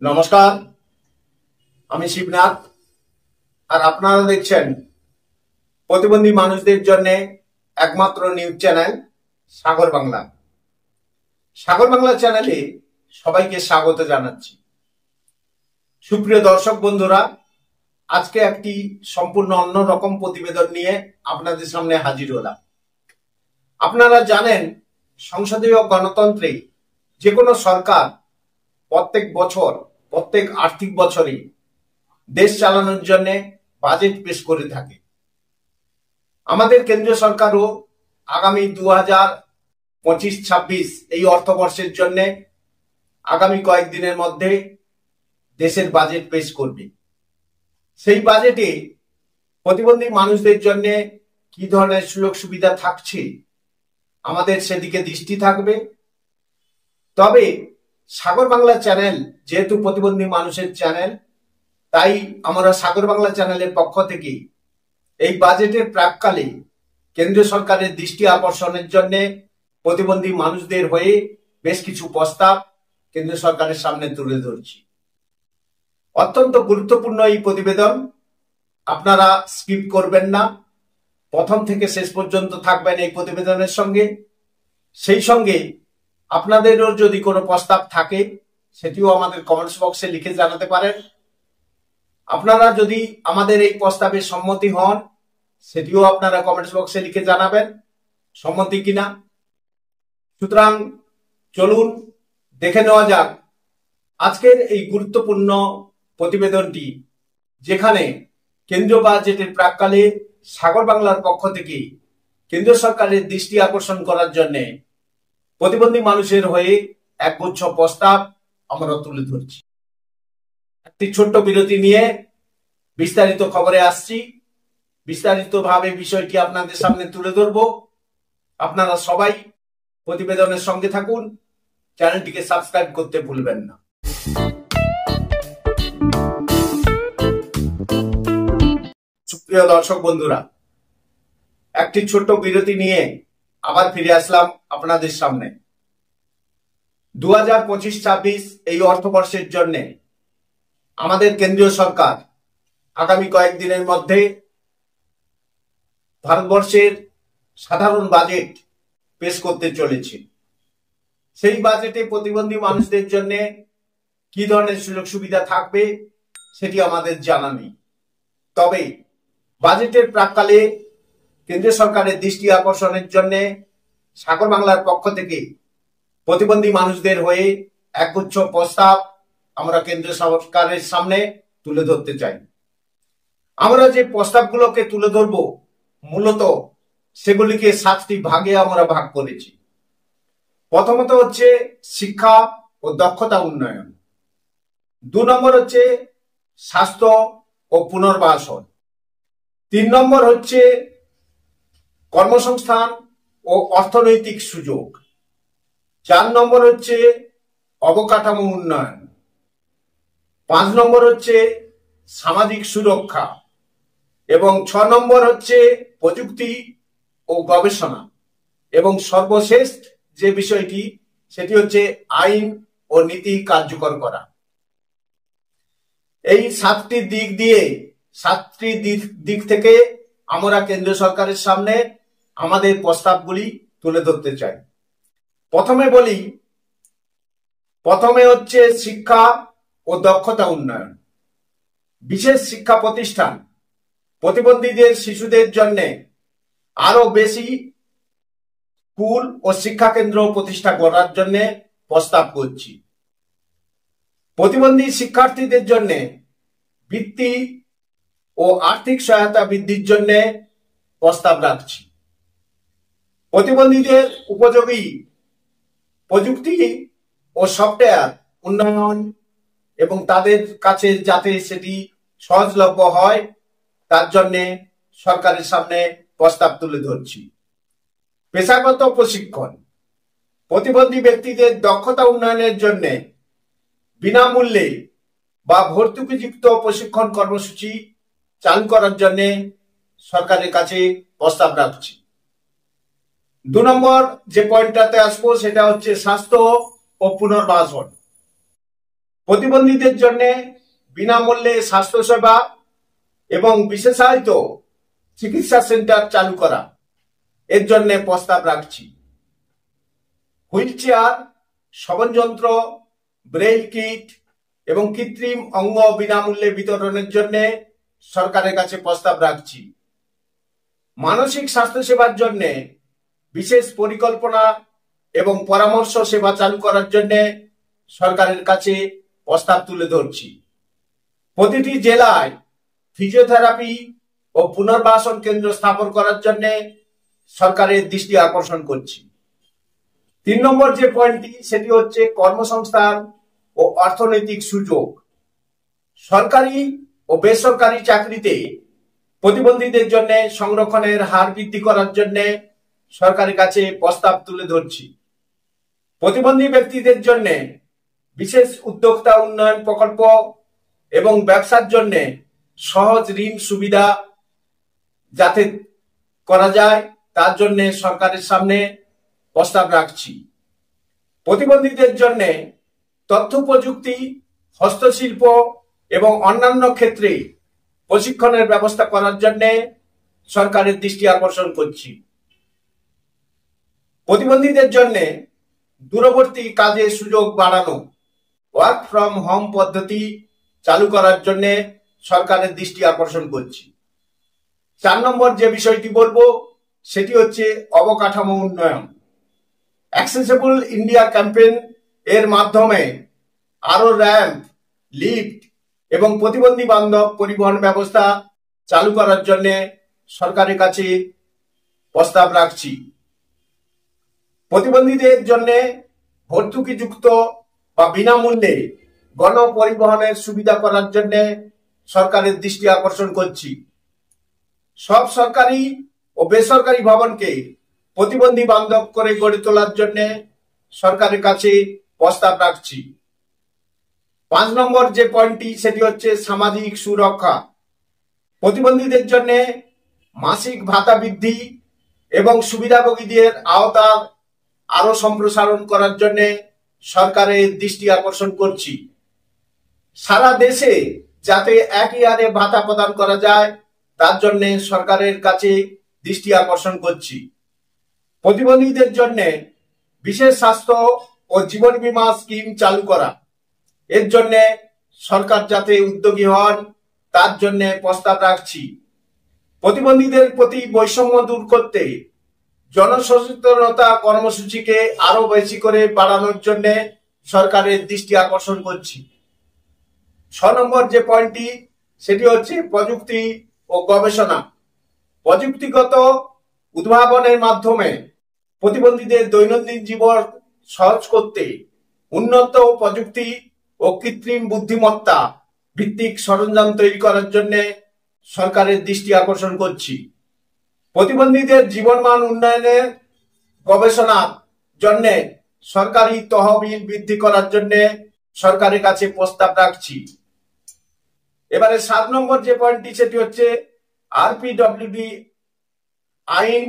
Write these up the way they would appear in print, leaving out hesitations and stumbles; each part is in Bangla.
নমস্কার, আমি শিবনাথ। আর আপনারা দেখছেন প্রতিবন্ধী মানুষদের জন্য একমাত্র নিউজ চ্যানেল সাগর বাংলা। সাগর বাংলা চ্যানেলে সবাইকে স্বাগত জানাচ্ছি। সুপ্রিয় দর্শক বন্ধুরা, আজকে একটি সম্পূর্ণ অন্যরকম প্রতিবেদন নিয়ে আপনাদের সামনে হাজির হলাম। আপনারা জানেন, সংসদীয় গণতন্ত্রে যে কোনো সরকার প্রত্যেক আর্থিক বছরে দেশ চালানোর জন্য বাজেট পেশ করে থাকে। আমাদের কেন্দ্রীয় সরকারও আগামী 2025-26 এই অর্থবর্ষের জন্য আগামী কয়েকদিনের মধ্যে দেশের বাজেট পেশ করবে। সেই বাজেটে প্রতিবন্ধী মানুষদের জন্য কি ধরনের সুযোগ সুবিধা থাকছে, আমাদের সেদিকে দৃষ্টি থাকবে। তবে সাগর বাংলা চ্যানেল যেহেতু প্রতিবন্ধী মানুষের চ্যানেল, তাই আমরা সাগর বাংলা চ্যানেলের পক্ষ থেকে এই বাজেটের প্রাককালে কেন্দ্রীয় সরকারের দৃষ্টি আকর্ষণের জন্য প্রতিবন্ধী মানুষদের হয়ে বেশ কিছু প্রস্তাব কেন্দ্রীয় সরকারের সামনে তুলে ধরছি। অত্যন্ত গুরুত্বপূর্ণ এই প্রতিবেদন, আপনারা স্কিপ করবেন না, প্রথম থেকে শেষ পর্যন্ত থাকবেন এই প্রতিবেদনের সঙ্গে। সেই সঙ্গে আপনাদেরও যদি কোনো প্রস্তাব থাকে সেটিও আমাদের কমেন্টস বক্সে লিখে জানাতে পারেন। আপনারা যদি আমাদের এই প্রস্তাবে সম্মতি হন সেটিও আপনারা কমেন্টস বক্সে লিখে জানাবেন সম্মতি কিনা। সুতরাং চলুন দেখে নেওয়া যাক আজকের এই গুরুত্বপূর্ণ প্রতিবেদনটি, যেখানে কেন্দ্রীয় বাজেটের প্রাককালে সাগর বাংলার পক্ষ থেকে কেন্দ্রীয় সরকারের দৃষ্টি আকর্ষণ করার জন্য প্রতিবন্ধী মানুষের হয়ে একগুচ্ছ প্রস্তাব আমরা তুলে ধরছি। একটি ছোট্ট বিরতি নিয়ে বিস্তারিত খবরে আসছি। বিস্তারিতভাবে বিষয়টি আপনাদের সামনে তুলে ধরব। আপনারা সবাই প্রতিবেদনের সঙ্গে থাকুন, চ্যানেলটিকে সাবস্ক্রাইব করতে ভুলবেন না। সুপ্রিয় দর্শক বন্ধুরা, একটি ছোট্ট বিরতি নিয়ে আবার ফিরে আসলাম আপনাদের সামনে। 2025-26 এই অর্থবর্ষের জন্য আমাদের কেন্দ্রীয় সরকার আগামী কয়েকদিনের মধ্যে ভারতবর্ষের সাধারণ বাজেট পেশ করতে চলেছে। সেই বাজেটে প্রতিবন্ধী মানুষদের জন্য কি ধরনের সুযোগ সুবিধা থাকবে সেটি আমাদের জানা নেই। তবে বাজেটের প্রাককালে কেন্দ্রীয় সরকারের দৃষ্টি আকর্ষণের জন্য সাগর বাংলার পক্ষ থেকে প্রতিবন্ধী মানুষদের হয়ে একগুচ্ছ প্রস্তাব আমরা কেন্দ্রীয় সরকারের সামনে তুলে ধরতে চাই। আমরা যে প্রস্তাবগুলোকে তুলে ধরব, মূলত সেগুলিকে 7টি ভাগে আমরা ভাগ করেছি। প্রথমত হচ্ছে শিক্ষা ও দক্ষতা উন্নয়ন, 2 নম্বর হচ্ছে স্বাস্থ্য ও পুনর্বাসন, 3 নম্বর হচ্ছে কর্মসংস্থান ও অর্থনৈতিক সুযোগ, 4 নম্বর হচ্ছে অবকাঠামো উন্নয়ন, 5 নম্বর হচ্ছে সামাজিক সুরক্ষা এবং 6 নম্বর হচ্ছে প্রযুক্তি ও গবেষণা, এবং সর্বশেষ যে বিষয়টি সেটি হচ্ছে আইন ও নীতি কার্যকর করা। এই 7টি দিক থেকে আমরা কেন্দ্রীয় সরকারের সামনে আমাদের প্রস্তাবগুলি তুলে ধরতে চাই। প্রথমে হচ্ছে শিক্ষা ও দক্ষতা উন্নয়ন। বিশেষ শিক্ষা প্রতিষ্ঠান প্রতিবন্ধীদের শিশুদের জন্য আরো বেশি স্কুল ও শিক্ষা কেন্দ্র প্রতিষ্ঠা করার জন্য প্রস্তাব করছি। প্রতিবন্ধী শিক্ষার্থীদের জন্য বৃত্তি ও আর্থিক সহায়তা বৃদ্ধির জন্য প্রস্তাব রাখছি। প্রতিবন্ধীদের উপযোগী প্রযুক্তি ও সফটওয়্যার উন্নয়ন এবং তাদের কাছে যাতে সেটি সহজলভ্য হয় তার জন্য সরকারের সামনে প্রস্তাব তুলে ধরছি। পেশাগত প্রশিক্ষণ, প্রতিবন্ধী ব্যক্তিদের দক্ষতা উন্নয়নের জন্য বিনামূল্যে বা ভর্তুকিযুক্ত প্রশিক্ষণ কর্মসূচি চালু করার জন্য সরকারের কাছে প্রস্তাব রাখছি। 2 নম্বর যে পয়েন্টটাতে আসবো সেটা হচ্ছে স্বাস্থ্য ও পুনর্বাসন। প্রতিবন্ধীদের জন্য বিনামূল্যে স্বাস্থ্যসেবা এবং বিশেষায়িত চিকিৎসা সেন্টার চালু করা, এর জন্য প্রস্তাব রাখছি। হুইল চেয়ার, শ্রবণযন্ত্র, ব্রেইল কিট এবং কৃত্রিম অঙ্গ বিনামূল্যে বিতরণের জন্য সরকারের কাছে প্রস্তাব রাখছি। মানসিক স্বাস্থ্যসেবার জন্য বিশেষ পরিকল্পনা এবং পরামর্শ সেবা চালু করার জন্য সরকারের কাছে প্রস্তাব তুলে ধরছি। প্রতিটি জেলায় ফিজিওথেরাপি ও পুনর্বাসন কেন্দ্র স্থাপন করার জন্য সরকারের দৃষ্টি আকর্ষণ করছি। 3 নম্বর যে পয়েন্টটি সেটি হচ্ছে কর্মসংস্থান ও অর্থনৈতিক সুযোগ। সরকারি ও বেসরকারি চাকরিতে প্রতিবন্ধীদের জন্য সংরক্ষণের হার বৃদ্ধি করার জন্য সরকারের কাছে প্রস্তাব তুলে ধরছি। প্রতিবন্ধী ব্যক্তিদের জন্য বিশেষ উদ্যোক্তা উন্নয়ন প্রকল্প এবং ব্যবসার জন্য সহজ ঋণ সুবিধা যাতে করা যায় তার জন্য সরকারের সামনে প্রস্তাব রাখছি। প্রতিবন্ধীদের জন্য তথ্য প্রযুক্তি, হস্তশিল্প এবং অন্যান্য ক্ষেত্রে প্রশিক্ষণের ব্যবস্থা করার জন্য সরকারের দৃষ্টি আকর্ষণ করছি। প্রতিবন্ধীদের জন্য দূরবর্তী কাজের সুযোগ বাড়ানো, ওয়ার্ক ফ্রম হোম পদ্ধতি চালু করার জন্য সরকারের দৃষ্টি আকর্ষণ করছি। 4 নম্বর যে বিষয়টি বলবো সেটি হচ্ছে অবকাঠামো উন্নয়ন। অ্যাক্সেসিবল ইন্ডিয়া ক্যাম্পেইন এর মাধ্যমে আরো র্যাম্প, লিফট এবং প্রতিবন্ধী বান্ধব পরিবহন ব্যবস্থা চালু করার জন্য সরকারের কাছে প্রস্তাব রাখছি। প্রতিবন্ধীদের জন্য ভর্তুকিযুক্ত বা বিনামূল্যে গণপরিবহনের সুবিধা করার জন্য সরকারের দৃষ্টি আকর্ষণ করছি। সব সরকারি ও বেসরকারি ভবনকে প্রতিবন্ধী বান্ধব করে গড়ে তোলার জন্য সরকারের কাছে প্রস্তাব রাখছি। 5 নম্বর যে পয়েন্টটি সেটি হচ্ছে সামাজিক সুরক্ষা। প্রতিবন্ধীদের জন্য মাসিক ভাতা বৃদ্ধি এবং সুবিধাভোগীদের আওতা আরো সম্প্রসারণ করার জন্য সরকারের দৃষ্টি আকর্ষণ করছি। সারা দেশে যাতে একই হারে ভাতা প্রদান করা যায় তার জন্য সরকারের কাছে দৃষ্টি আকর্ষণ করছি। প্রতিবন্ধীদের জন্য বিশেষ স্বাস্থ্য ও জীবন বীমা স্কিম চালু করা, এর জন্য সরকার যাতে উদ্যোগী হন তার জন্য প্রস্তাব রাখছি। প্রতিবন্ধীদের প্রতি বৈষম্য দূর করতে জনসচেতনতা কর্মসূচিকে আরো বেশি করে বাড়ানোর জন্য সরকারের দৃষ্টি আকর্ষণ করছি। 6 নম্বর যে পয়েন্টটি সেটি হচ্ছে প্রযুক্তি ও গবেষণা। প্রযুক্তিগত উদ্ভাবনের মাধ্যমে প্রতিবন্ধীদের দৈনন্দিন জীবন সহজ করতে উন্নত প্রযুক্তি ও কৃত্রিম বুদ্ধিমত্তা ভিত্তিক সরঞ্জাম তৈরি করার জন্য সরকারের দৃষ্টি আকর্ষণ করছি। প্রতিবন্ধীদের জীবনমান উন্নয়নের গবেষণার জন্য সরকারি তহবিল বৃদ্ধি করার জন্য সরকারের কাছে প্রস্তাব রাখছি। এবারে 7 নম্বর যে পয়েন্টটি সেটি হচ্ছে আরপিডব্লিউডি আইন,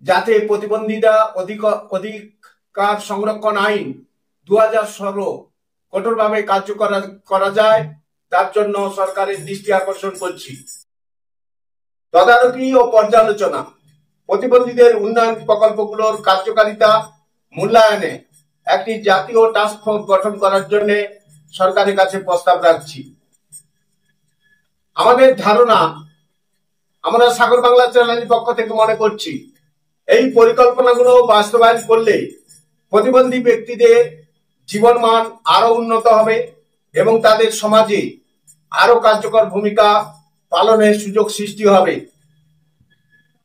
যাতে প্রতিবন্ধীরা অধিকার সংরক্ষণ আইন 2016 কঠোরভাবে কার্যকর করা যায় তার জন্য সরকারের দৃষ্টি আকর্ষণ করছি। তদারকি ও পর্যালোচনা। প্রতিবন্ধীদের উন্নয়ন প্রকল্পগুলোর কার্যকারিতা মূল্যায়নে একটি জাতীয় টাস্ক ফোর্স গঠন করার জন্য সরকারের কাছে প্রস্তাব রাখছি। আমাদের ধারণা, আমরা সাগর বাংলা চ্যানেলের পক্ষ থেকে মনে করছি এই পরিকল্পনাগুলো বাস্তবায়ন করলে প্রতিবন্ধী ব্যক্তিদের জীবনমান আরো উন্নত হবে এবং তাদের সমাজে আরো কার্যকর ভূমিকা পালনের সুযোগ সৃষ্টি হবে।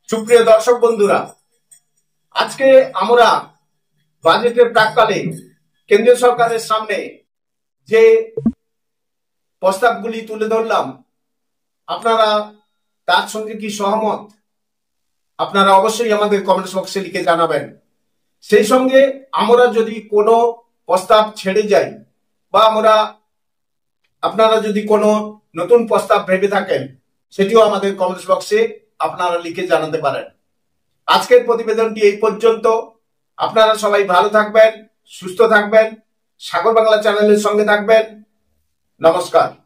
সুপ্রিয় দর্শক বন্ধুরা, আজকে আমরা বাজেটের প্রাক্কালে কেন্দ্রীয় সরকারের সামনে যে প্রস্তাবগুলি তুলে ধরলাম, আপনারা তার সঙ্গে কি সহমত? আপনারা অবশ্যই আমাদের কমেন্টস বক্সে লিখে জানাবেন। সেই সঙ্গে আমরা যদি কোনো প্রস্তাব ছেড়ে যাই বা আপনারা যদি কোনো নতুন প্রস্তাব ভেবে থাকেন সেটিও আমাদের কমেন্টস বক্সে আপনারা লিখে জানাতে পারেন। আজকের প্রতিবেদনটি এই পর্যন্ত। আপনারা সবাই ভালো থাকবেন, সুস্থ থাকবেন, সাগর বাংলা চ্যানেলের সঙ্গে থাকবেন। নমস্কার।